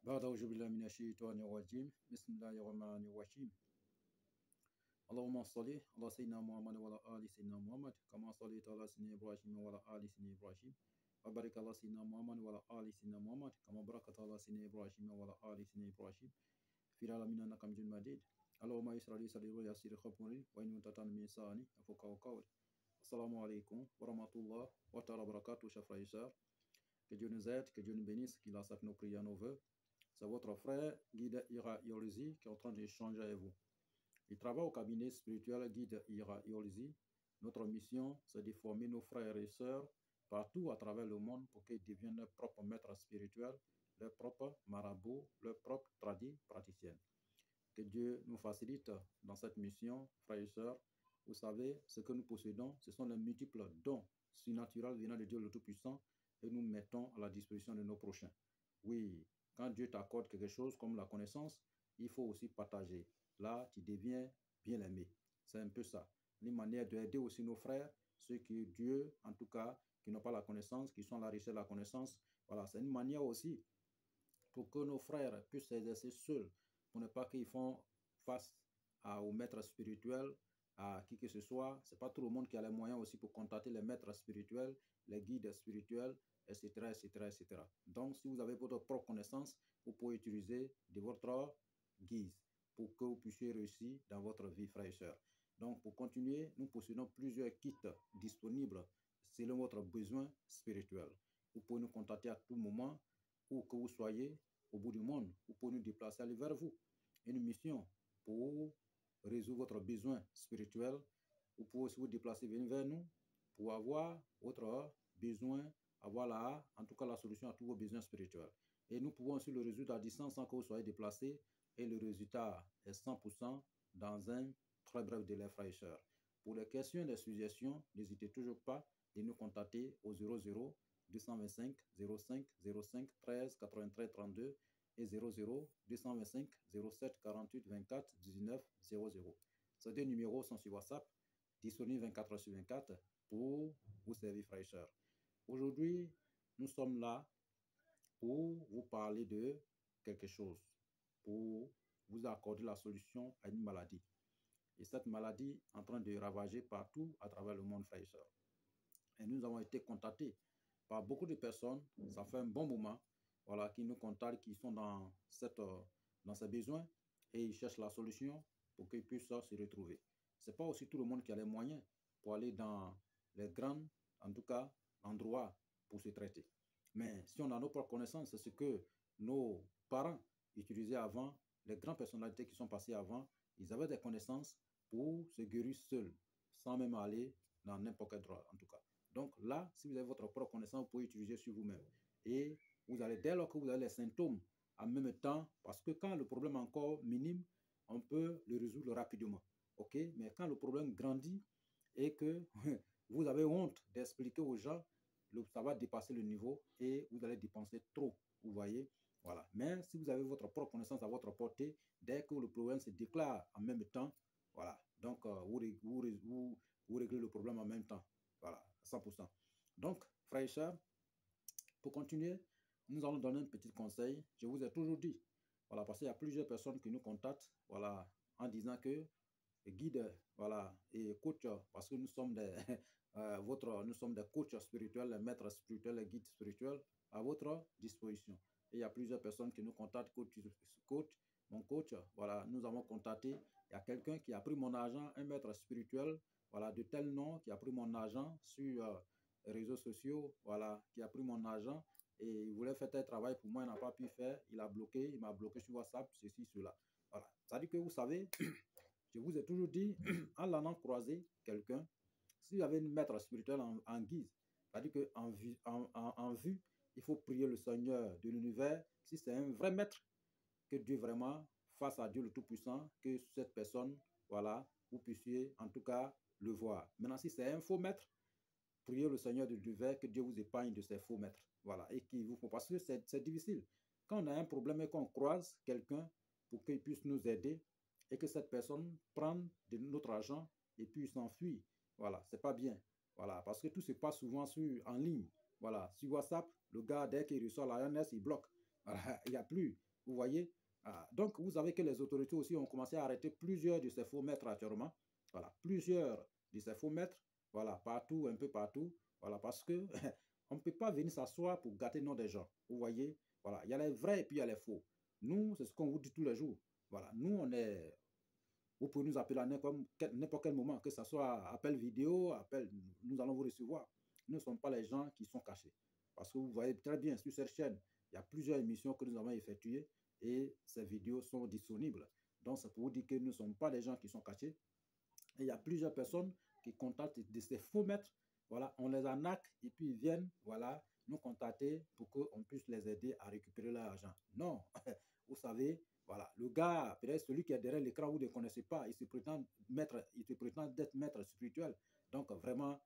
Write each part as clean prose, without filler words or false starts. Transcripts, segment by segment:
بعد أعوذ بالله من الشيطان الرجيم بسم الله الرحمن الرحيم اللهم صل على سيدنا محمد وعلى آل سيدنا محمد كما صليت على سيدنا إبراهيم وعلى آل سيدنا إبراهيم وبارك على سيدنا محمد وعلى آل سيدنا محمد كما باركت على سيدنا إبراهيم وعلى آل سيدنا إبراهيم في العالمين إنك حميد مجيد اللهم يسر لي صدري ويسر أمري وإن تطعن من لساني يفقهوا قولي. Assalamu alaikum wa rahmatullah wa ta'ala barakatuh, chers frères et sœurs. Que Dieu nous aide, que Dieu nous bénisse, qu'il accepte nos prières, nos vœux. C'est votre frère Guide Ira Iolizi qui est en train d'échanger avec vous. Il travaille au cabinet spirituel Guide Ira Iolizi. Notre mission, c'est de former nos frères et sœurs partout à travers le monde pour qu'ils deviennent leurs propres maîtres spirituels, leurs propres marabouts, leurs propres tradis praticiens. Que Dieu nous facilite dans cette mission, frères et sœurs. Vous savez, ce que nous possédons, ce sont les multiples dons surnaturels venant de Dieu le Tout-Puissant et nous mettons à la disposition de nos prochains. Oui, quand Dieu t'accorde quelque chose comme la connaissance, il faut aussi partager. Là, tu deviens bien-aimé. C'est un peu ça. Une manière d'aider aussi nos frères, ceux qui, Dieu, en tout cas, qui n'ont pas la connaissance, qui sont à la richesse de la connaissance. Voilà, c'est une manière aussi pour que nos frères puissent s'exercer seuls, pour ne pas qu'ils font face au maître spirituel, à qui que ce soit. Ce n'est pas tout le monde qui a les moyens aussi pour contacter les maîtres spirituels, les guides spirituels, etc., etc., etc. Donc, si vous avez votre propre connaissance, vous pouvez utiliser de votre guise pour que vous puissiez réussir dans votre vie, frères et sœurs. Donc, pour continuer, nous possédons plusieurs kits disponibles selon votre besoin spirituel. Vous pouvez nous contacter à tout moment, où que vous soyez au bout du monde, vous pouvez nous déplacer, aller vers vous. Une mission pour résoudre votre besoin spirituel. Vous pouvez aussi vous déplacer, venir vers nous pour avoir votre besoin, avoir en tout cas la solution à tous vos besoins spirituels. Et nous pouvons aussi le résoudre à distance sans que vous soyez déplacé. Et le résultat est 100% dans un très bref délai, frères et sœurs. Pour les questions et les suggestions, n'hésitez toujours pas de nous contacter au 00 225 05 05 13 93 32 et 00 225 07 48 24 19 00. Ces deux numéros sont sur WhatsApp, disponibles 24 heures sur 24 pour vous servir, frères et sœurs. Aujourd'hui, nous sommes là pour vous parler de quelque chose, pour vous accorder la solution à une maladie. Et cette maladie est en train de ravager partout à travers le monde, frères et sœurs. Et nous avons été contactés par beaucoup de personnes, ça fait un bon moment, voilà, qui nous contactent, qui sont dans ces besoins et ils cherchent la solution pour qu'ils puissent se retrouver. Ce n'est pas aussi tout le monde qui a les moyens pour aller dans les grands, en tout cas, endroits pour se traiter. Mais si on a nos propres connaissances, c'est ce que nos parents utilisaient avant, les grandes personnalités qui sont passées avant, ils avaient des connaissances pour se guérir seuls, sans même aller dans n'importe quel endroit, en tout cas. Donc là, si vous avez votre propre connaissance, vous pouvez utiliser sur vous-même. Et vous allez, dès lors que vous avez les symptômes, en même temps, parce que quand le problème est encore minime, on peut le résoudre rapidement. OK? Mais quand le problème grandit et que vous avez honte d'expliquer aux gens, ça va dépasser le niveau et vous allez dépenser trop. Vous voyez? Voilà. Mais si vous avez votre propre connaissance à votre portée, dès que le problème se déclare en même temps, voilà. Donc, vous réglez le problème en même temps. Voilà, 100%. Donc, frères et sœurs, pour continuer, nous allons donner un petit conseil. Je vous ai toujours dit, voilà, parce qu'il y a plusieurs personnes qui nous contactent, voilà, en disant que guide, voilà, et coach, parce que nous sommes des, nous sommes des coachs spirituels, les maîtres spirituels, les guides spirituels à votre disposition. Et il y a plusieurs personnes qui nous contactent, mon coach, voilà, nous avons contacté, il y a quelqu'un qui a pris mon argent, un maître spirituel, voilà, de tel nom, qui a pris mon argent sur les réseaux sociaux, voilà, qui a pris mon argent et il voulait faire tel travail pour moi, il n'a pas pu faire, il a bloqué, il m'a bloqué sur WhatsApp, ceci, cela. Voilà. Ça dit que vous savez, je vous ai toujours dit, en l'allant croiser quelqu'un, si vous avez une maître spirituel en guise, c'est-à-dire qu'en vue, il faut prier le Seigneur de l'univers, si c'est un vrai maître, que Dieu vraiment, face à Dieu le Tout-Puissant, que cette personne, voilà, vous puissiez en tout cas le voir. Maintenant, si c'est un faux maître, priez le Seigneur de l'univers que Dieu vous épargne de ces faux maîtres. Voilà, et qui vous font, parce que c'est difficile. Quand on a un problème et qu'on croise quelqu'un pour qu'il puisse nous aider et que cette personne prenne de notre argent et puis s'enfuit, voilà, c'est pas bien. Voilà, parce que tout se passe souvent en ligne. Voilà, sur WhatsApp, le gars, dès qu'il reçoit la RNS, il bloque. Voilà, il n'y a plus. Vous voyez? Donc, vous savez que les autorités aussi ont commencé à arrêter plusieurs de ces faux maîtres actuellement. Voilà, plusieurs de ces faux maîtres. Voilà, partout, un peu partout. Voilà, parce que on ne peut pas venir s'asseoir pour gâter le nom des gens. Vous voyez? Voilà, il y a les vrais et puis il y a les faux. Nous, c'est ce qu'on vous dit tous les jours. Voilà, nous, on est... Vous pouvez nous appeler à n'importe quel moment, que ce soit appel vidéo, appel, nous allons vous recevoir. Nous ne sommes pas les gens qui sont cachés. Parce que vous voyez très bien sur cette chaîne, il y a plusieurs émissions que nous avons effectuées et ces vidéos sont disponibles. Donc, c'est pour vous dire que nous ne sommes pas des gens qui sont cachés. Et il y a plusieurs personnes qui contactent de ces faux maîtres. Voilà, on les arnaque et puis ils viennent, voilà, nous contacter pour qu'on puisse les aider à récupérer leur argent. Non, vous savez, voilà, le gars, peut-être celui qui est derrière l'écran, vous ne connaissez pas, il se prétend d'être maître spirituel. Donc, vraiment,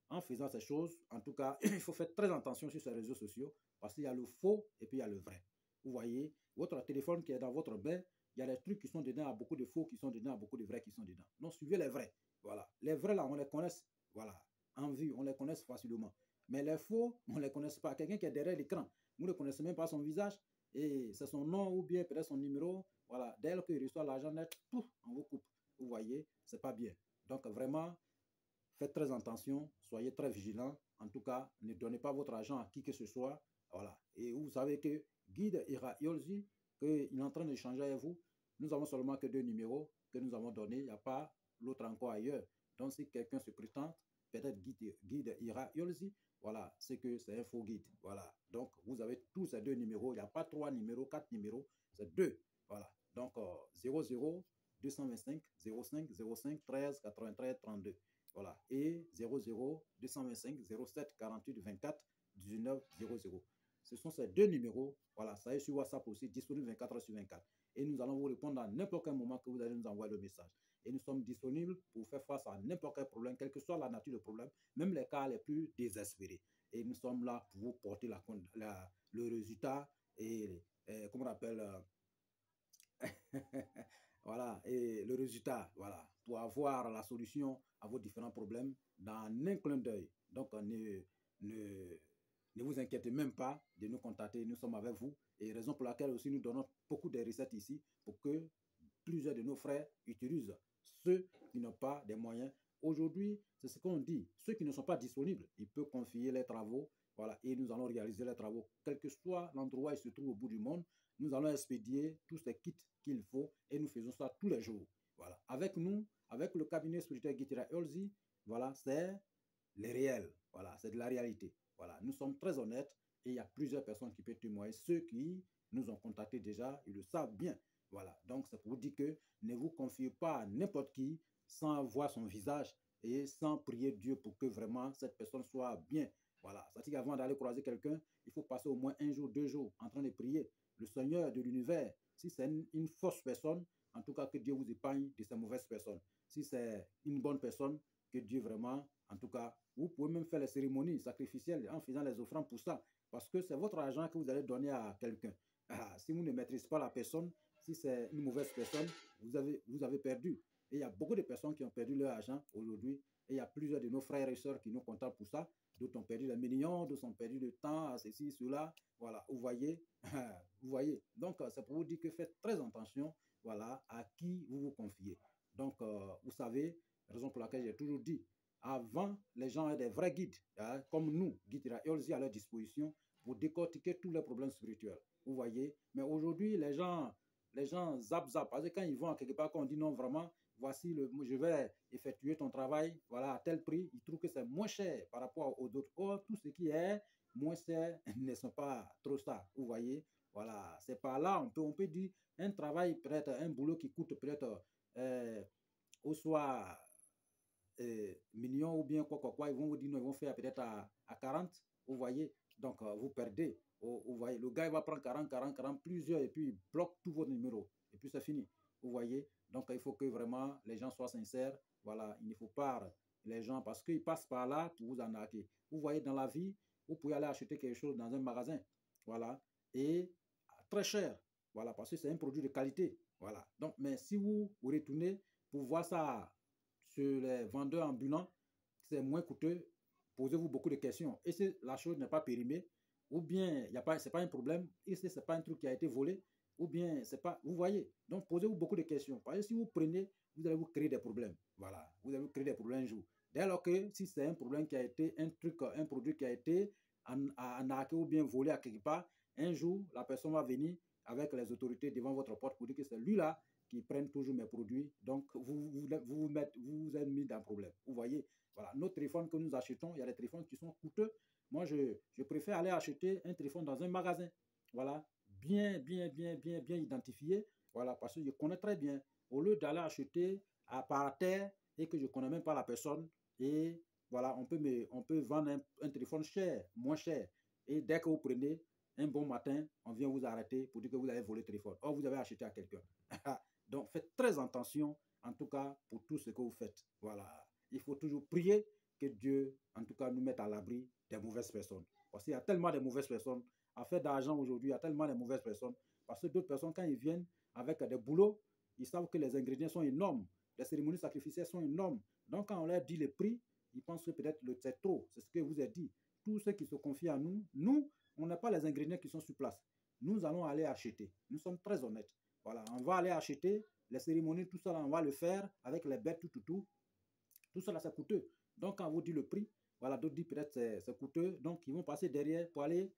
en faisant ces choses, en tout cas, il faut faire très attention sur ces réseaux sociaux parce qu'il y a le faux et puis il y a le vrai. Vous voyez, votre téléphone qui est dans votre bain, il y a des trucs qui sont dedans, il y a beaucoup de faux qui sont dedans, beaucoup de vrais qui sont dedans. Donc, suivez les vrais. Voilà. Les vrais, là, on les connaît, voilà, en vue, on les connaît facilement. Mais les faux, on ne les connaît pas. Quelqu'un qui est derrière l'écran, vous ne connaissez même pas son visage, et c'est son nom ou bien peut-être son numéro. Voilà. Dès qu'il reçoit l'argent net, pouf, on vous coupe. Vous voyez, c'est pas bien. Donc, vraiment, faites très attention, soyez très vigilants. En tout cas, ne donnez pas votre argent à qui que ce soit. Voilà. Et vous savez que Guide Ira Yolzi, qu'il est en train d'échanger avec vous, nous avons seulement que 2 numéros que nous avons donnés. Il n'y a pas l'autre encore ailleurs. Donc, si quelqu'un se prétend, peut-être Guide Ira Yolzi, voilà, c'est que c'est un faux guide. Voilà. Donc, vous avez tous ces 2 numéros. Il n'y a pas 3 numéros, 4 numéros, c'est 2. Voilà. Donc, 00 225 05 05 13 93 32. Voilà. Et 00 225 07 48 24 19 00. Ce sont ces 2 numéros. Voilà. Ça est sur WhatsApp aussi, disponible 24 heures sur 24. Et nous allons vous répondre à n'importe quel moment que vous allez nous envoyer le message. Et nous sommes disponibles pour faire face à n'importe quel problème, quelle que soit la nature du problème, même les cas les plus désespérés. Et nous sommes là pour vous porter le résultat et, comment on appelle, voilà, et le résultat, voilà, pour avoir la solution à vos différents problèmes dans un clin d'œil. Donc, ne vous inquiétez même pas de nous contacter, nous sommes avec vous. Et raison pour laquelle aussi nous donnons beaucoup de recettes ici pour que plusieurs de nos frères utilisent ceux qui n'ont pas des moyens. Aujourd'hui, c'est ce qu'on dit. Ceux qui ne sont pas disponibles, ils peuvent confier les travaux, voilà, et nous allons réaliser les travaux. Quel que soit l'endroit où ils se trouvent au bout du monde, nous allons expédier tous ces kits qu'il faut et nous faisons ça tous les jours. Voilà. Avec nous, avec le cabinet spirituel Guitira Olzi, voilà, c'est les réels. Voilà, c'est de la réalité. Voilà, nous sommes très honnêtes et il y a plusieurs personnes qui peuvent témoigner. Ceux qui nous ont contactés déjà, ils le savent bien. Voilà, donc c'est pour vous dire que ne vous confiez pas à n'importe qui sans voir son visage et sans prier Dieu pour que vraiment cette personne soit bien. Voilà, c'est-à-dire qu'avant d'aller croiser quelqu'un, il faut passer au moins 1 jour, 2 jours en train de prier. Le Seigneur de l'univers, si c'est une fausse personne, en tout cas que Dieu vous épargne de ces mauvaises personnes. Si c'est une bonne personne, que Dieu vraiment, en tout cas, vous pouvez même faire les cérémonies sacrificielles en faisant les offrandes pour ça, parce que c'est votre argent que vous allez donner à quelqu'un. Si vous ne maîtrisez pas la personne, si c'est une mauvaise personne, vous avez perdu. Et il y a beaucoup de personnes qui ont perdu leur argent aujourd'hui. Et il y a plusieurs de nos frères et sœurs qui nous contactent pour ça. D'autres ont perdu des millions, d'autres ont perdu le temps, ceci, cela. Voilà, vous voyez. Vous voyez. Donc, c'est pour vous dire que faites très attention, voilà, à qui vous vous confiez. Donc, vous savez, raison pour laquelle j'ai toujours dit, avant, les gens avaient des vrais guides, hein, comme nous, Guide Yolzi à leur disposition, pour décortiquer tous les problèmes spirituels. Vous voyez. Mais aujourd'hui, les gens zap. Parce que quand ils vont à quelque part, quand on dit non, vraiment, voici, je vais effectuer ton travail, voilà, à tel prix, ils trouvent que c'est moins cher par rapport aux autres. Or, tout ce qui est moins cher ne sont pas trop ça. Vous voyez. Voilà. C'est par là, on peut dire, un travail, peut-être, un boulot qui coûte peut-être, au soit millions ou bien quoi, ils vont vous dire, non, ils vont faire peut-être à 40, vous voyez, donc vous perdez, vous voyez, le gars il va prendre 40, plusieurs, et puis il bloque tous vos numéros, et puis c'est fini, vous voyez, donc il faut que vraiment les gens soient sincères, voilà, il ne faut pas les gens, parce qu'ils passent par là pour vous arnaquer. Vous voyez, dans la vie, vous pouvez aller acheter quelque chose dans un magasin, voilà, et très cher, voilà, parce que c'est un produit de qualité, voilà, donc, mais si vous retournez pour voir ça sur les vendeurs ambulants, c'est moins coûteux. Posez-vous beaucoup de questions. Et si la chose n'est pas périmée, ou bien ce n'est pas un problème, et si ce n'est pas un truc qui a été volé, ou bien c'est pas, vous voyez. Donc posez-vous beaucoup de questions. Parce que si vous prenez, vous allez vous créer des problèmes. Voilà, vous allez vous créer des problèmes un jour. Dès lors que si c'est un problème qui a été, un produit qui a été arnaqué ou bien volé à quelque part, un jour, la personne va venir avec les autorités devant votre porte pour dire que c'est lui-là qui prennent toujours mes produits. Donc, vous êtes mis dans un problème. Vous voyez, voilà, nos téléphones que nous achetons, il y a des téléphones qui sont coûteux. Moi, je préfère aller acheter un téléphone dans un magasin. Voilà, bien identifié. Voilà, parce que je connais très bien. Au lieu d'aller acheter par terre et que je ne connais même pas la personne, et voilà, on peut vendre un téléphone cher, moins cher. Et dès que vous prenez, un bon matin, on vient vous arrêter pour dire que vous avez volé le téléphone. Or, vous avez acheté à quelqu'un. Donc, faites très attention, en tout cas, pour tout ce que vous faites. Voilà. Il faut toujours prier que Dieu, en tout cas, nous mette à l'abri des mauvaises personnes. Parce qu'il y a tellement de mauvaises personnes. À faire d'argent aujourd'hui, il y a tellement de mauvaises personnes. Parce que d'autres personnes, quand ils viennent avec des boulots, ils savent que les ingrédients sont énormes. Les cérémonies sacrificielles sont énormes. Donc, quand on leur dit le prix, ils pensent que peut-être c'est trop. C'est ce que vous avez dit. Tous ceux qui se confient à nous, on n'a pas les ingrédients qui sont sur place. Nous allons aller acheter. Nous sommes très honnêtes. Voilà, on va aller acheter les cérémonies, tout ça, on va le faire avec les bêtes, tout. Tout cela, c'est coûteux. Donc, quand on vous dit le prix, voilà, d'autres disent peut-être c'est coûteux. Donc, ils vont passer derrière pour aller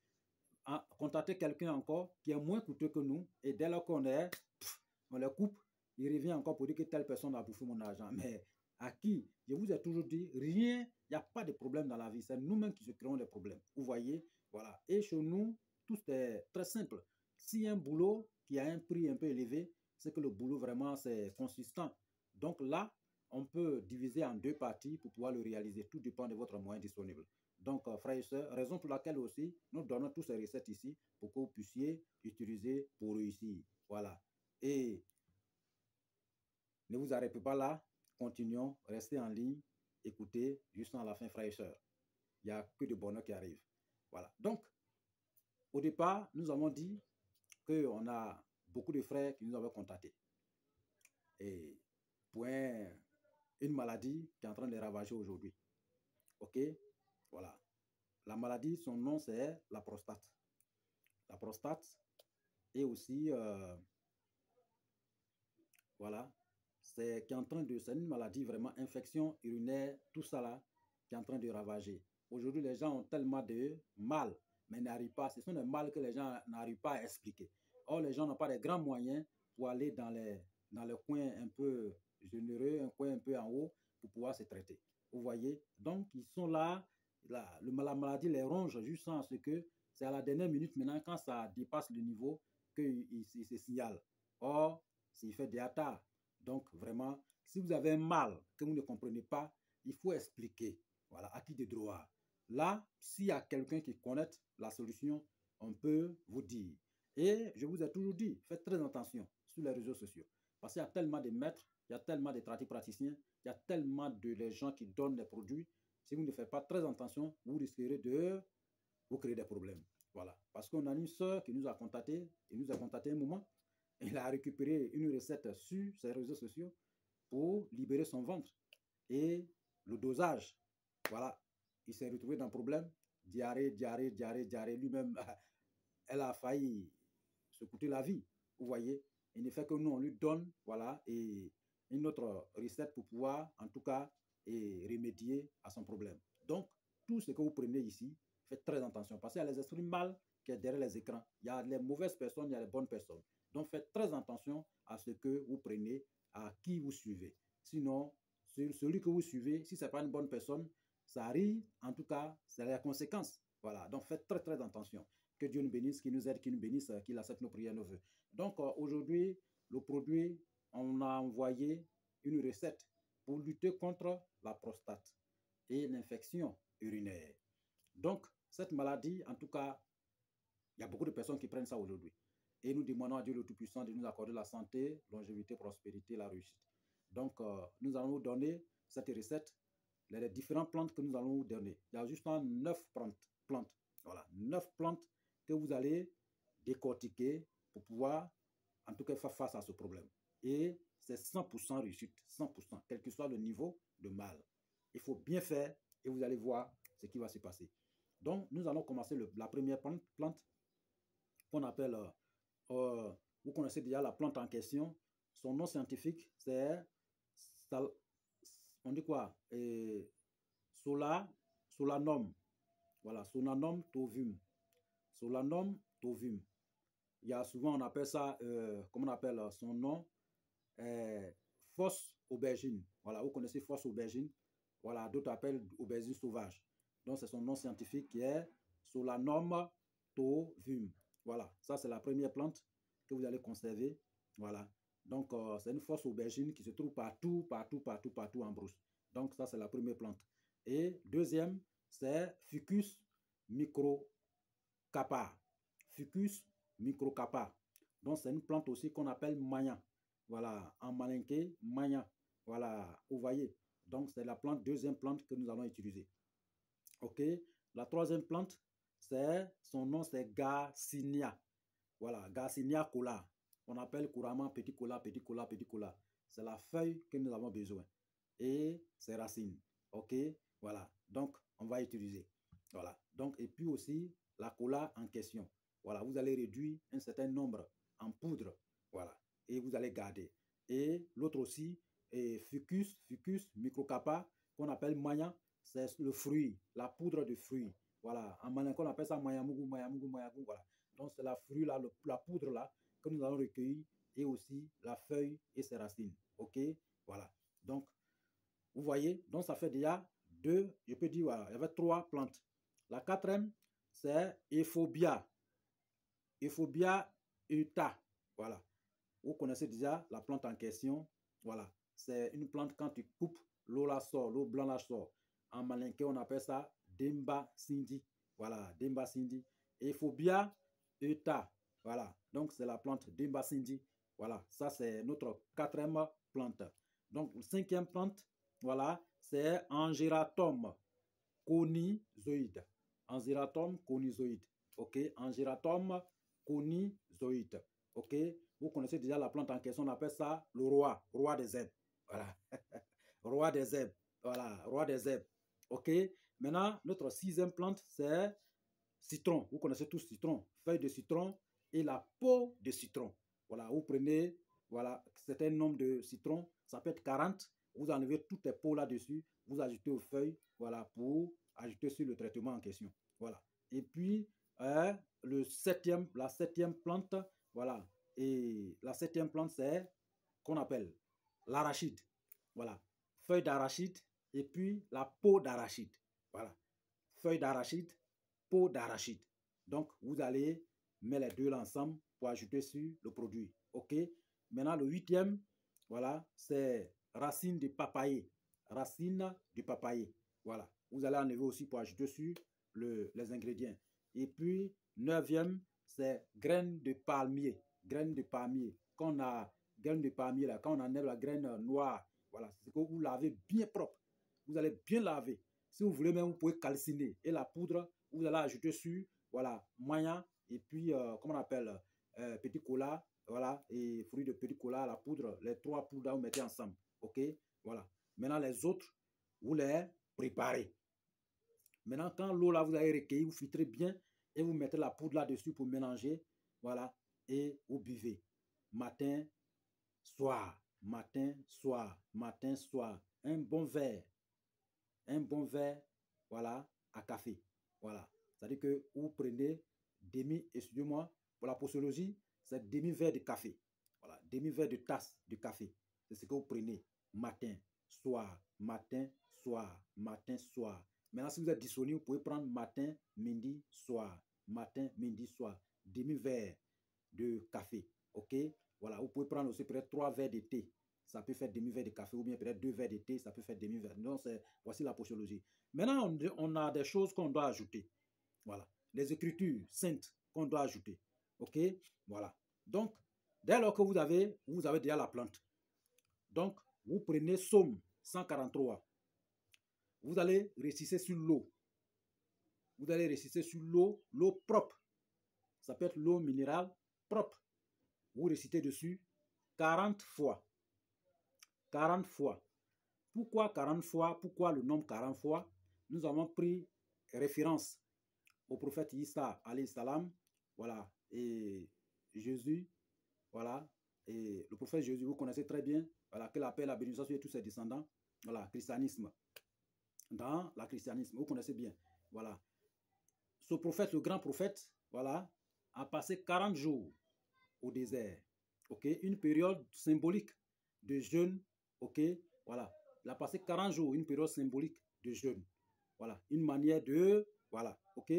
contacter quelqu'un encore qui est moins coûteux que nous. Et dès lors qu'on on les coupe, il revient encore pour dire que telle personne a bouffé mon argent. Mais à qui? Je vous ai toujours dit, rien, il n'y a pas de problème dans la vie. C'est nous-mêmes qui se créons des problèmes. Vous voyez? Voilà. Et chez nous, tout est très simple. S'il y a un boulot qui a un prix un peu élevé, c'est que le boulot vraiment c'est consistant. Donc là, on peut diviser en deux parties pour pouvoir le réaliser. Tout dépend de votre moyen disponible. Donc, frères et sœurs, raison pour laquelle aussi, nous donnons toutes ces recettes ici pour que vous puissiez utiliser pour réussir. Voilà. Et ne vous arrêtez pas là. Continuons. Restez en ligne. Écoutez jusqu'à la fin, frères et sœurs. Il n'y a que de bonheur qui arrive. Voilà. Donc, au départ, nous avons dit qu'on a beaucoup de frères qui nous avaient contactés. Et pour une maladie qui est en train de ravager aujourd'hui. OK? Voilà. La maladie, son nom, c'est la prostate. La prostate et aussi, voilà, c'est une maladie vraiment, infection urinaire, tout ça là, qui est en train de ravager. Aujourd'hui, les gens ont tellement de mal, mais n'arrivent pas. Ce sont des mal que les gens n'arrivent pas à expliquer. Or, les gens n'ont pas de grands moyens pour aller dans les coins un peu généreux, un coin un peu en haut, pour pouvoir se traiter. Vous voyez? Donc, ils sont là, la maladie les ronge juste à ce que c'est à la dernière minute maintenant, quand ça dépasse le niveau, qu'il se signale. Or, s'il fait des tard. Donc, vraiment, si vous avez un mal que vous ne comprenez pas, il faut expliquer. Voilà, à qui de droit. Là, s'il y a quelqu'un qui connaît la solution, on peut vous dire. Et je vous ai toujours dit, faites très attention sur les réseaux sociaux. Parce qu'il y a tellement de maîtres, il y a tellement de praticiens, il y a tellement de gens qui donnent des produits. Si vous ne faites pas très attention, vous risquerez de vous créer des problèmes. Voilà. Parce qu'on a une soeur qui nous a contacté, un moment. Il a récupéré une recette sur ses réseaux sociaux pour libérer son ventre. Et le dosage, voilà, il s'est retrouvé dans un problème. Diarrhée. Lui-même, elle a failli se coûter la vie. Vous voyez, il ne fait que nous, on lui donne, voilà, et une autre recette pour pouvoir, en tout cas, remédier à son problème. Donc, tout ce que vous prenez ici, faites très attention. Parce qu'il y a les esprits mal qui est derrière les écrans. Il y a les mauvaises personnes, il y a les bonnes personnes. Donc, faites très attention à ce que vous prenez, à qui vous suivez. Sinon, celui que vous suivez, si ce n'est pas une bonne personne, ça arrive, en tout cas, c'est la conséquence. Voilà, donc faites très, très attention. Que Dieu nous bénisse, qu'il nous aide, qu'il nous bénisse, qu'il accepte nos prières, nos vœux. Donc, aujourd'hui, le produit, on a envoyé une recette pour lutter contre la prostate et l'infection urinaire. Donc, cette maladie, en tout cas, il y a beaucoup de personnes qui prennent ça aujourd'hui. Et nous demandons à Dieu le Tout-Puissant de nous accorder la santé, longévité, prospérité, la réussite. Donc, nous allons vous donner cette recette, les différentes plantes que nous allons vous donner. Il y a juste 9 plantes. Voilà, 9 plantes que vous allez décortiquer pour pouvoir, en tout cas, faire face à ce problème. Et c'est 100% réussite, 100%, quel que soit le niveau de mal. Il faut bien faire et vous allez voir ce qui va se passer. Donc, nous allons commencer la première plante qu'on appelle vous connaissez déjà la plante en question. Son nom scientifique, c'est, on dit quoi? Solanum. Voilà, Solanum tovum. Solanum tovum. Il y a souvent, on appelle ça, comment on appelle son nom? Fausse aubergine. Voilà, vous connaissez fausse aubergine. Voilà, d'autres appellent aubergine sauvage. Donc, c'est son nom scientifique qui est Solanum tovum. Voilà, ça c'est la première plante que vous allez conserver. Voilà, donc c'est une fausse aubergine qui se trouve partout en brousse. Donc, ça c'est la première plante. Et deuxième, c'est Fucus microcappa. Fucus microcappa. Donc, c'est une plante aussi qu'on appelle maya. Voilà, en malinké, maya. Voilà, vous voyez. Donc, c'est la plante, deuxième plante que nous allons utiliser. OK. La troisième plante, son nom, c'est Garcinia. Voilà, Garcinia cola. On appelle couramment petit cola, petit cola, petit cola. C'est la feuille que nous avons besoin. Et ses racines. OK. Voilà. Donc, on va utiliser. Voilà. Donc, et puis aussi, la cola en question. Voilà. Vous allez réduire un certain nombre en poudre. Voilà. Et vous allez garder. Et l'autre aussi, Fucus microcappa, qu'on appelle maya, c'est le fruit, la poudre de fruit. Voilà. En malinké, on appelle ça mayamugu, mayamugu, mayamugu. Voilà. Donc, c'est la fruit là, la poudre là, que nous allons recueillir, et aussi la feuille et ses racines. OK? Voilà. Donc, vous voyez, donc ça fait déjà deux, je peux dire, voilà, il y avait trois plantes. La quatrième, c'est Euphorbia. Euphorbia euta. Voilà. Vous connaissez déjà la plante en question. Voilà. C'est une plante, quand tu coupes, l'eau la sort, l'eau blanche la sort. En malinké, on appelle ça Demba Sindi. Voilà, Demba Sindi. Euphorbia euta. Voilà. Donc, c'est la plante Demba Sindi. Voilà. Ça, c'est notre quatrième plante. Donc, cinquième plante, voilà, c'est Angeratum conizoïde. Angeratum conizoïde. OK? Angeratum conizoïde. OK? Vous connaissez déjà la plante en question, on appelle ça le roi des herbes. Voilà. Roi des herbes. Voilà, roi des herbes. OK? Maintenant, notre sixième plante, c'est citron. Vous connaissez tous citron. Feuille de citron et la peau de citron. Voilà, vous prenez, voilà, c'est un nombre de citrons, ça peut être 40. Vous enlevez toutes les peaux là-dessus, vous ajoutez aux feuilles, voilà, pour ajouter sur le traitement en question. Voilà. Et puis, la septième plante, voilà. Et la septième plante, c'est qu'on appelle l'arachide. Voilà. Feuille d'arachide et puis la peau d'arachide. Voilà. Feuille d'arachide, peau d'arachide. Donc, vous allez mettre les deux là ensemble pour ajouter sur le produit. OK? Maintenant, le huitième, voilà, c'est racine de papayer. Racine de papayer. Voilà. Vous allez enlever aussi pour ajouter sur les ingrédients. Et puis, neuvième, c'est graines de palmier. Graines de palmier. Quand on a graines de palmier, là, quand on enlève la graine noire, voilà, c'est que vous lavez bien propre. Vous allez bien laver. Si vous voulez même, vous pouvez calciner. Et la poudre, vous allez ajouter sur, voilà, moyen, et puis, comment on appelle, petit cola, voilà, et fruits de petit cola, la poudre, les trois poudres, vous mettez ensemble. OK? Voilà. Maintenant, les autres, vous les préparez. Maintenant, quand l'eau là, vous allez recueillir, vous filtrez bien et vous mettez la poudre là-dessus pour mélanger. Voilà. Et vous buvez. Matin, soir. Matin, soir. Matin, soir. Un bon verre. Un bon verre, voilà, à café. Voilà. C'est-à-dire que vous prenez excusez-moi, pour la posologie, c'est demi-verre de café. Voilà. Demi-verre de tasse de café. C'est ce que vous prenez matin, soir, matin, soir, matin, soir. Maintenant, si vous êtes disponible, vous pouvez prendre matin, midi, soir. Matin, midi, soir. Demi-verre de café. OK? Voilà. Vous pouvez prendre aussi peut-être 3 verres de thé. Ça peut faire demi-verre de café ou bien peut-être 2 verres de thé, ça peut faire demi-verre. Donc, voici la posologie. Maintenant, on a des choses qu'on doit ajouter. Voilà. Les écritures saintes qu'on doit ajouter. OK? Voilà. Donc, dès lors que vous avez déjà la plante. Donc, vous prenez Psaume 143. Vous allez réciter sur l'eau. Vous allez réciter sur l'eau propre. Ça peut être l'eau minérale propre. Vous récitez dessus 40 fois. 40 fois. Pourquoi 40 fois? Pourquoi le nombre 40 fois? Nous avons pris référence au prophète Isa, alayhi salam, voilà, et Jésus, voilà, et le prophète Jésus, vous connaissez très bien, voilà, que la paix et la bénédiction sur tous ses descendants, voilà, christianisme. Dans la christianisme, vous connaissez bien, voilà. Ce prophète, le grand prophète, voilà, a passé 40 jours au désert, ok, une période symbolique de jeûne, ok, voilà, il a passé 40 jours, une période symbolique de jeûne, voilà, une manière de, voilà, ok,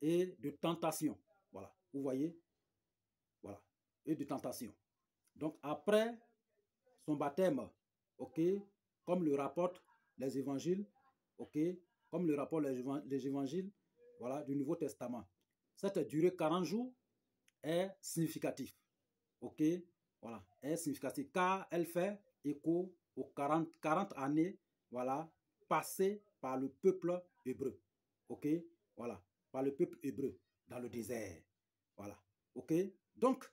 et de tentation, voilà, vous voyez, voilà, et de tentation. Donc après son baptême, ok, comme le rapportent les évangiles, ok, comme le rapportent les évangiles, voilà, du Nouveau Testament, cette durée 40 jours est significative, ok, voilà, est significative car elle fait écho aux 40 années, voilà, passées par le peuple hébreu, ok, voilà, par le peuple hébreu dans le désert, voilà, ok, donc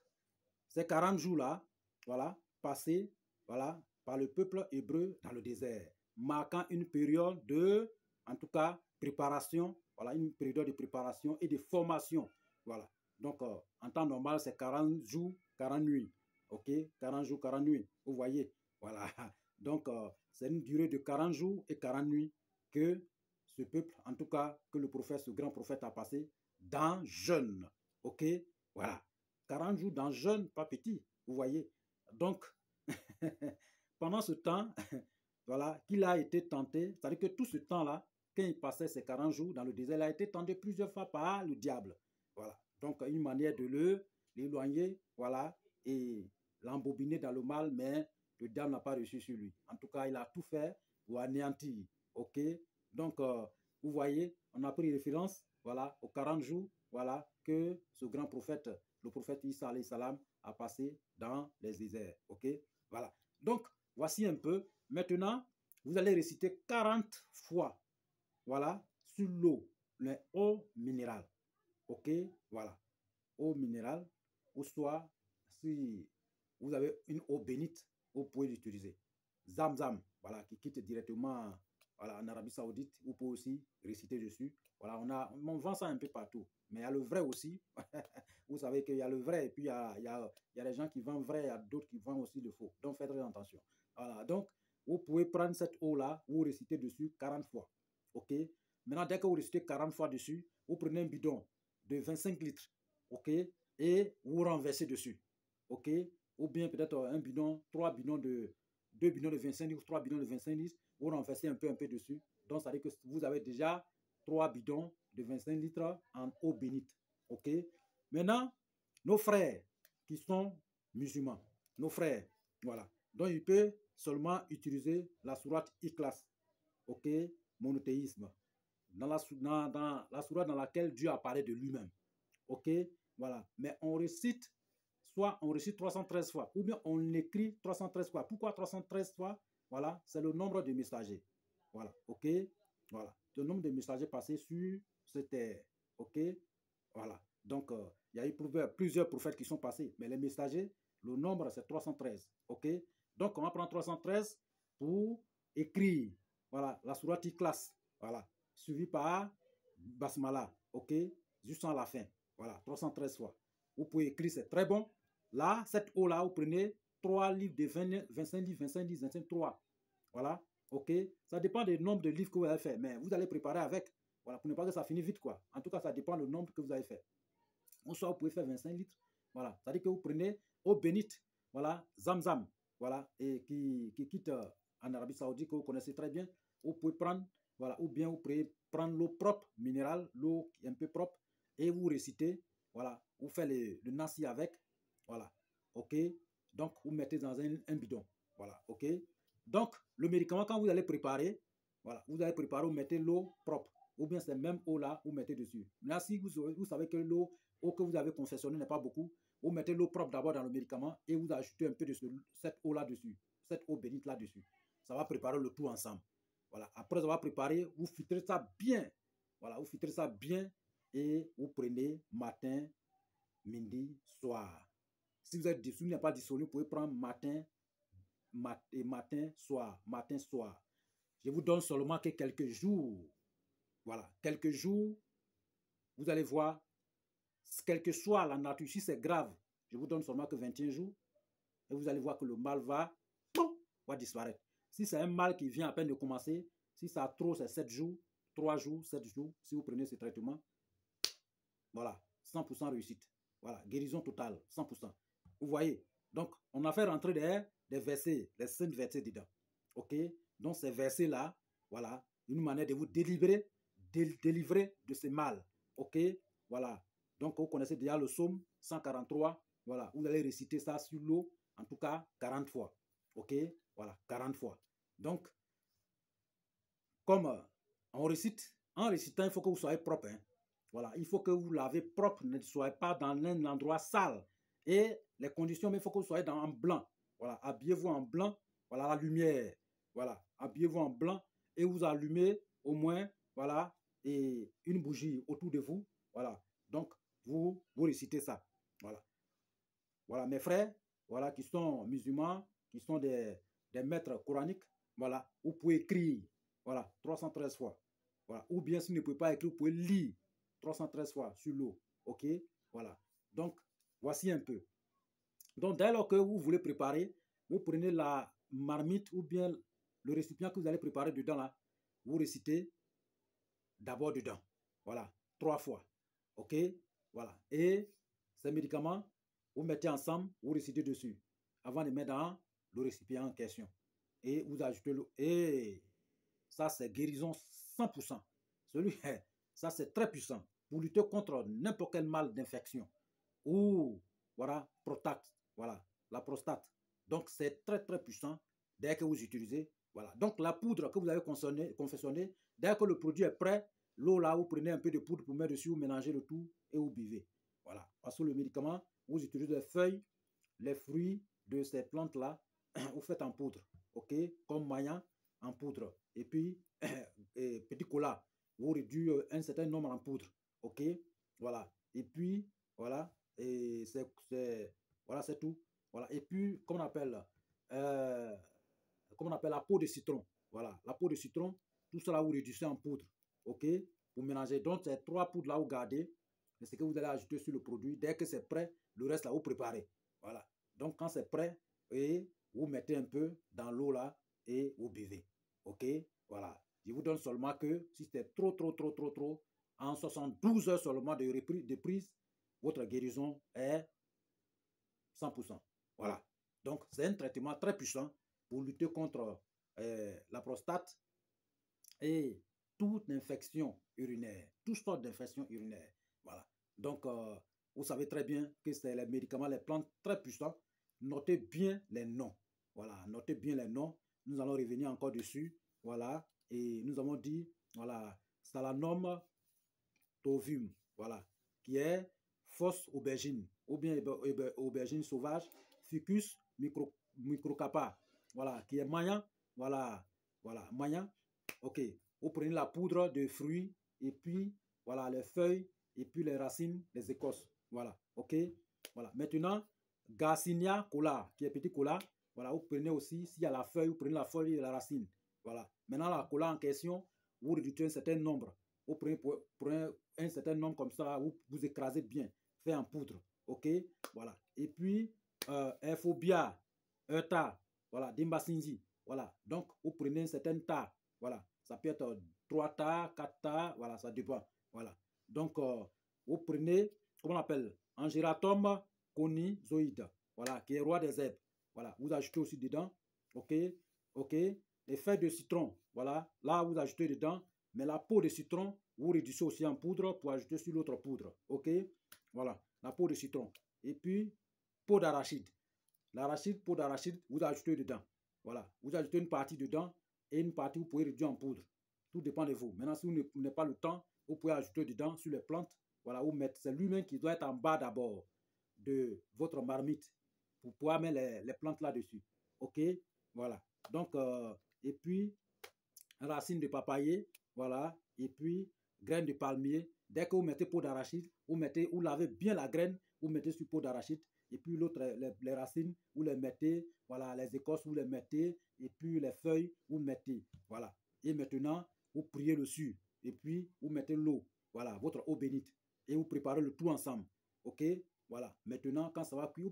ces 40 jours-là, voilà, passés, voilà, par le peuple hébreu dans le désert, marquant une période de, en tout cas, préparation, voilà, une période de préparation et de formation, voilà. Donc, en temps normal, c'est 40 jours, 40 nuits, ok, 40 jours, 40 nuits, vous voyez, voilà. Donc, c'est une durée de 40 jours et 40 nuits que ce peuple, en tout cas, que le prophète, ce grand prophète a passé dans jeûne, ok, voilà. 40 jours dans jeûne, pas petit, vous voyez. Donc, pendant ce temps, voilà, qu'il a été tenté, c'est-à-dire que tout ce temps-là, quand il passait ces 40 jours dans le désert, il a été tenté plusieurs fois par le diable. Voilà. Donc, une manière de l'éloigner, voilà, et l'embobiner dans le mal, mais le diable n'a pas réussi sur lui. En tout cas, il a tout fait pour anéantir. OK? Donc, vous voyez, on a pris référence, voilà, aux 40 jours, voilà, que ce grand prophète, le prophète Isa alayhi salam, a passé dans les déserts. OK? Voilà. Donc, voici un peu. Maintenant, vous allez réciter 40 fois, voilà, sur l'eau, les eaux minérales. OK? Voilà. Eau minérale, ou soit, si vous avez une eau bénite, vous pouvez l'utiliser. Zamzam, voilà, qui quitte directement, voilà, en Arabie Saoudite, vous pouvez aussi réciter dessus. Voilà, on vend ça un peu partout. Mais il y a le vrai aussi. Vous savez qu'il y a le vrai et puis il y a des gens qui vendent vrai, il y a d'autres qui vendent aussi le faux. Donc, faites très attention. Voilà, donc, vous pouvez prendre cette eau-là, vous récitez dessus 40 fois. OK? Maintenant, dès que vous récitez 40 fois dessus, vous prenez un bidon de 25 litres. OK? Et vous renversez dessus. OK? Ou bien peut-être un bidon, 2 bidons de 25 litres, 3 bidons de 25 litres, vous renversez un peu dessus. Donc, ça veut dire que vous avez déjà 3 bidons de 25 litres en eau bénite. OK? Maintenant, nos frères qui sont musulmans, nos frères, voilà. Donc, ils peuvent seulement utiliser la sourate Ikhlas. OK? Monothéisme. Dans la sourate dans laquelle Dieu apparaît de lui-même. OK? Voilà. Mais on récite, soit on récite 313 fois, ou bien on écrit 313 fois. Pourquoi 313 fois? Voilà, c'est le nombre de messagers. Voilà, OK? Voilà, le nombre de messagers passés sur cette terre. OK? Voilà. Donc, il y a eu plusieurs prophètes qui sont passés, mais les messagers, le nombre, c'est 313. OK? Donc, on va prendre 313 pour écrire, voilà, la sourate Ikhlas, voilà, suivi par Basmala, OK? Jusqu'à la fin. Voilà, 313 fois. Vous pouvez écrire, c'est très bon. Là, cette eau-là, vous prenez 3 livres de 25 livres, 25 livres, 25, 3. Voilà, OK? Ça dépend du nombre de livres que vous allez faire, mais vous allez préparer avec. Voilà, pour ne pas que ça finisse vite, quoi. En tout cas, ça dépend du nombre que vous avez fait. Ou soit vous pouvez faire 25 litres. Voilà, c'est-à-dire que vous prenez eau bénite, voilà, Zamzam, voilà, et qui quitte en Arabie Saoudite, que vous connaissez très bien. Vous pouvez prendre, voilà, ou bien vous pouvez prendre l'eau propre, minérale, l'eau un peu propre, et vous récitez, voilà, vous faites le nasi avec, voilà, OK? Donc, vous mettez dans un bidon, voilà, OK? Donc, le médicament, quand vous allez préparer, voilà, vous allez préparer, vous mettez l'eau propre, ou bien cette même eau-là, vous mettez dessus. Là, si vous savez que l'eau que vous avez confectionnée n'est pas beaucoup, vous mettez l'eau propre d'abord dans le médicament et vous ajoutez un peu de cette eau-là dessus, cette eau bénite là-dessus. Ça va préparer le tout ensemble. Voilà. Après avoir préparé, vous filtrez ça bien. Voilà, vous filtrez ça bien et vous prenez matin, midi, soir. Si vous êtes dissous, vous n'êtes pas dissolu, vous pouvez prendre matin, matin, soir. Je vous donne seulement que quelques jours. Voilà, quelques jours, vous allez voir, quelle que soit la nature, si c'est grave, Je vous donne seulement que 21 jours. Et vous allez voir que le mal va disparaître. Si c'est un mal qui vient à peine de commencer, si ça a trop, c'est 7 jours, 3 jours, 7 jours. Si vous prenez ce traitement, voilà, 100% réussite. Voilà, guérison totale, 100%. Vous voyez? Donc, on a fait rentrer des versets, les 5 versets dedans. OK? Donc, ces versets-là, voilà, une manière de vous délivrer de ce mal. OK? Voilà. Donc, vous connaissez déjà le psaume 143. Voilà, vous allez réciter ça sur l'eau, en tout cas 40 fois. OK? Voilà, 40 fois. Donc, comme on récite, en récitant, il faut que vous soyez propre. Hein. Voilà, il faut que vous lavez propre, ne soyez pas dans un endroit sale. Et les conditions, mais il faut que vous soyez en blanc. Voilà, habillez-vous en blanc. Voilà la lumière. Voilà, habillez-vous en blanc et vous allumez au moins, voilà, et une bougie autour de vous. Voilà, donc vous récitez ça. Voilà. Voilà, mes frères, voilà, qui sont musulmans, qui sont des maîtres coraniques, voilà, vous pouvez écrire, voilà, 313 fois. Voilà. Ou bien si vous ne pouvez pas écrire, vous pouvez lire 313 fois sur l'eau. OK? Voilà. Donc, voici un peu. Donc, dès lors que vous voulez préparer, vous prenez la marmite ou bien le récipient que vous allez préparer dedans là, vous récitez d'abord dedans. Voilà, 3 fois. OK? Voilà. Et ces médicaments, vous mettez ensemble, vous récitez dessus, avant de mettre dans le récipient en question. Et vous ajoutez l'eau. Et ça, c'est guérison 100%. Ça, c'est très puissant pour lutter contre n'importe quel mal d'infection. Ou, voilà, voilà, la prostate. Donc, c'est très, très puissant dès que vous utilisez. Voilà. Donc, la poudre que vous avez confectionnée, dès que le produit est prêt, l'eau là, vous prenez un peu de poudre pour mettre dessus, vous mélangez le tout et vous buvez. Voilà. Parce que le médicament, vous utilisez les feuilles, les fruits de ces plantes-là, vous faites en poudre. OK? Comme maïa en poudre. Et puis, petit cola, vous réduisez un certain nombre en poudre. OK? Voilà. Et puis, voilà. Et voilà, c'est tout. Voilà. Et puis, comment on appelle la peau de citron. Voilà. La peau de citron, tout cela, vous réduisez en poudre. OK? Vous mélangez. Donc, ces 3 poudres-là, vous gardez. C'est ce que vous allez ajouter sur le produit. Dès que c'est prêt, le reste, là, vous préparez. Voilà. Donc, quand c'est prêt, et vous mettez un peu dans l'eau là et vous buvez. OK? Voilà. Je vous donne seulement que si c'est trop, en 72 heures seulement de prise, votre guérison est 100%. Voilà. Donc, c'est un traitement très puissant pour lutter contre la prostate et toute infection urinaire, toutes sortes d'infections urinaires. Voilà. Donc, vous savez très bien que c'est les médicaments, les plantes très puissants. Notez bien les noms. Voilà, notez bien les noms. Nous allons revenir encore dessus. Voilà. Et nous avons dit, voilà, Solanum tovum, voilà, qui est fausse aubergine, ou bien aubergine sauvage, Ficus microcappa, voilà, qui est maïa, voilà, maïa. OK. Vous prenez la poudre de fruits, et puis, voilà, les feuilles, et puis les racines, les écorces. Voilà, OK. Voilà. Maintenant, Garcinia cola, qui est petit cola. Voilà, vous prenez aussi, s'il y a la feuille, vous prenez la feuille et la racine. Voilà. Maintenant, la cola en question, vous réduisez un certain nombre. Vous prenez un certain nombre comme ça, vous écrasez bien, fait en poudre. OK. Voilà. Et puis, Ephobia, Euta, voilà, Dimbasinzi. Voilà. Donc, vous prenez un certain tas. Voilà. Ça peut être 3 tas, 4 tas. Voilà, ça dépend. Voilà. Donc, vous prenez, comment on appelle, Angeratum conizoïde. Voilà, qui est roi des herbes. Voilà. Vous ajoutez aussi dedans. OK. OK. Les feuilles de citron. Voilà. Là, vous ajoutez dedans. Mais la peau de citron, vous réduisez aussi en poudre pour ajouter sur l'autre poudre. OK. Voilà. La peau de citron. Et puis, peau d'arachide. L'arachide, peau d'arachide, vous ajoutez dedans. Voilà. Vous ajoutez une partie dedans et une partie vous pouvez réduire en poudre. Tout dépend de vous. Maintenant, si vous n'avez pas le temps, vous pouvez ajouter dedans sur les plantes. Voilà, vous mettez, c'est lui-même qui doit être en bas d'abord de votre marmite pour pouvoir mettre les plantes là-dessus. OK? Voilà. Donc, et puis, racines de papayer, voilà, et puis, graines de palmier. Dès que vous mettez peau d'arachide, vous lavez bien la graine, vous mettez sur peau d'arachide, et puis l'autre, les racines, vous les mettez, voilà, les écorces, vous les mettez, et puis les feuilles, vous mettez, voilà. Et maintenant, vous priez dessus, et puis vous mettez l'eau, voilà, votre eau bénite, et vous préparez le tout ensemble, OK? Voilà. Maintenant, quand ça va cuire,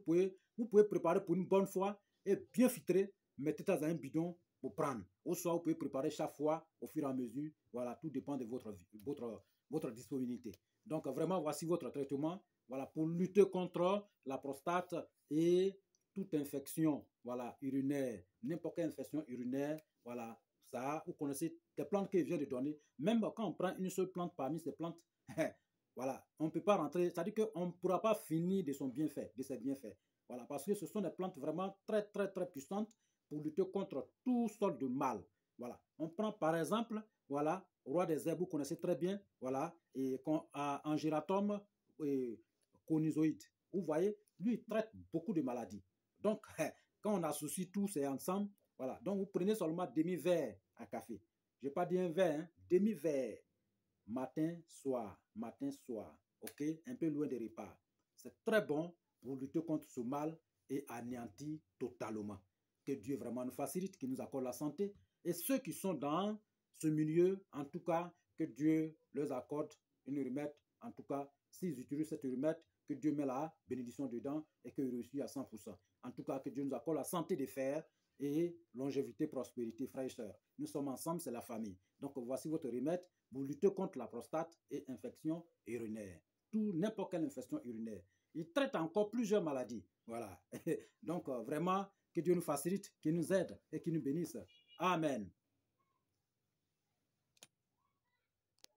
vous pouvez préparer pour une bonne fois et bien filtrer. Mettez ça dans un bidon pour prendre. Ou soit vous pouvez préparer chaque fois au fur et à mesure. Voilà, tout dépend de votre disponibilité. Donc, vraiment, voici votre traitement. Voilà, pour lutter contre la prostate et toute infection, voilà, urinaire, n'importe quelle infection urinaire, voilà, ça, vous connaissez des plantes que je viens de donner. Même quand on prend une seule plante parmi ces plantes, voilà, on ne peut pas rentrer, c'est-à-dire qu'on ne pourra pas finir de son bienfait, de ses bienfaits. Voilà, parce que ce sont des plantes vraiment très, très, très puissantes pour lutter contre toutes sortes de mal. Voilà, on prend par exemple, voilà, roi des herbes, vous connaissez très bien, voilà, et Angeratum conizoïde. Vous voyez, lui, il traite beaucoup de maladies. Donc, quand on associe tous ces ensemble, voilà, donc vous prenez seulement demi-verre à café. Je n'ai pas dit un verre, hein, demi-verre. Matin, soir, ok? Un peu loin des repas. C'est très bon pour lutter contre ce mal et anéantir totalement. Que Dieu vraiment nous facilite, qu'il nous accorde la santé. Et ceux qui sont dans ce milieu, en tout cas, que Dieu leur accorde une remède. En tout cas, s'ils utilisent cette remède, que Dieu met la bénédiction dedans et qu'ils réussissent à 100%. En tout cas, que Dieu nous accorde la santé de fer et longévité, prospérité, frères et sœurs. Nous sommes ensemble, c'est la famille. Donc, voici votre remède pour lutter contre la prostate et infection urinaire. N'importe quelle infection urinaire. Il traite encore plusieurs maladies. Voilà. Donc, vraiment, que Dieu nous facilite, qu'il nous aide et qu'il nous bénisse. Amen.